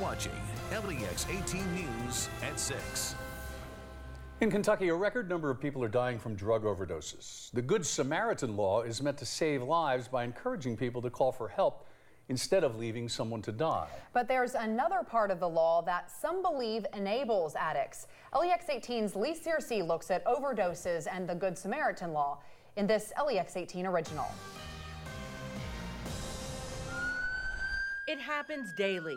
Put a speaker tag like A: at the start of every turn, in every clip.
A: watching LEX 18 News at 6.
B: In Kentucky, a record number of people are dying from drug overdoses. The Good Samaritan law is meant to save lives by encouraging people to call for help instead of leaving someone to die.
C: But there's another part of the law that some believe enables addicts. LEX 18's Lee Searcy looks at overdoses and the Good Samaritan law in this LEX 18 original.
D: It happens daily.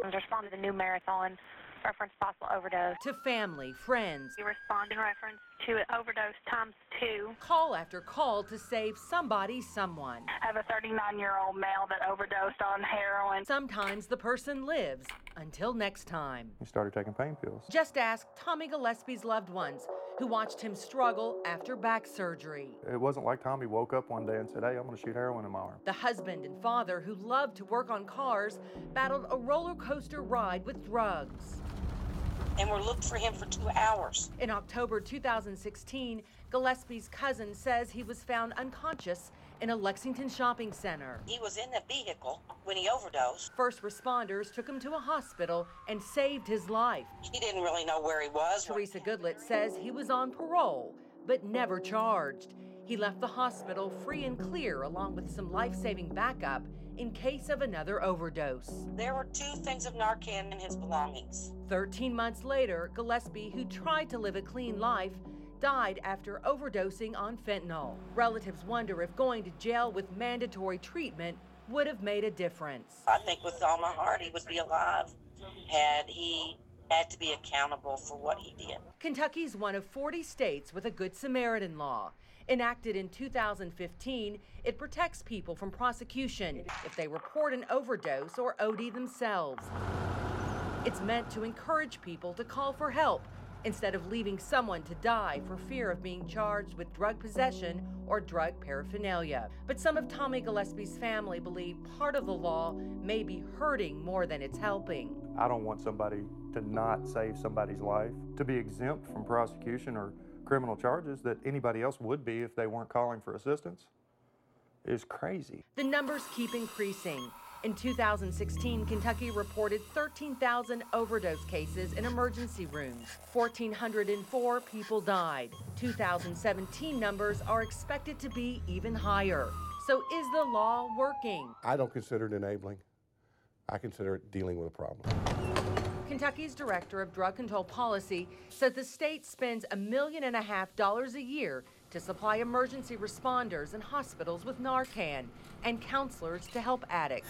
E: Respond to the new Marathon reference possible overdose.
D: To family, friends.
E: You respond in reference to an overdose ×2.
D: Call after call to save somebody, someone.
E: I have a 39-year-old male that overdosed on heroin.
D: Sometimes the person lives until next time.
F: He started taking pain pills.
D: Just ask Tommy Gillespie's loved ones who watched him struggle after back surgery.
F: It wasn't like Tommy woke up one day and said, hey, I'm going to shoot heroin in my arm.
D: The husband and father who loved to work on cars battled a roller coaster ride with drugs.
G: And we're looking for him for 2 hours.
D: In October 2016, Gillespie's cousin says he was found unconscious in a Lexington shopping center.
G: He was in the vehicle when he overdosed.
D: First responders took him to a hospital and saved his life.
G: He didn't really know where he was.
D: Teresa Goodlet says he was on parole, but never charged. He left the hospital free and clear, along with some life-saving backup in case of another overdose.
G: There were 2 things of Narcan in his belongings.
D: 13 months later, Gillespie, who tried to live a clean life, died after overdosing on fentanyl. Relatives wonder if going to jail with mandatory treatment would have made a difference.
G: I think with all my heart he would be alive had he had to be accountable for what he did.
D: Kentucky's one of 40 states with a Good Samaritan law. Enacted in 2015, it protects people from prosecution if they report an overdose or OD themselves. It's meant to encourage people to call for help instead of leaving someone to die for fear of being charged with drug possession or drug paraphernalia. But some of Tommy Gillespie's family believe part of the law may be hurting more than it's helping.
F: I don't want somebody to not save somebody's life, to be exempt from prosecution or criminal charges that anybody else would be if they weren't calling for assistance. Is crazy.
D: The numbers keep increasing. In 2016, Kentucky reported 13,000 overdose cases in emergency rooms. 1,404 people died. 2017 numbers are expected to be even higher. So is the law working?
H: I don't consider it enabling. I consider it dealing with a problem.
D: Kentucky's Director of Drug Control Policy says the state spends $1.5 million a year to supply emergency responders and hospitals with Narcan and counselors to help addicts.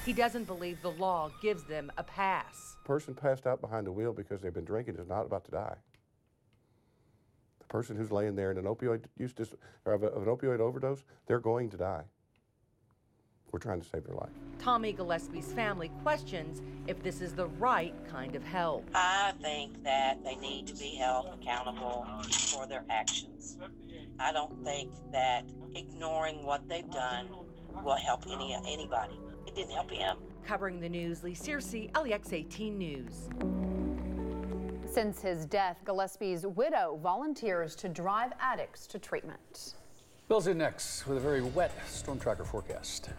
D: He doesn't believe the law gives them a pass.
H: The person passed out behind the wheel because they've been drinking is not about to die. The person who's laying there in an opioid an opioid overdose, they're going to die. We're trying to save their life.
D: Tommy Gillespie's family questions if this is the right kind of help.
G: I think that they need to be held accountable for their actions. I don't think that ignoring what they've done will help anybody. It didn't help him.
D: Covering the news, Lee Searcy, LEX 18 News.
C: Since his death, Gillespie's widow volunteers to drive addicts to treatment.
B: Bill's in next with a very wet storm tracker forecast.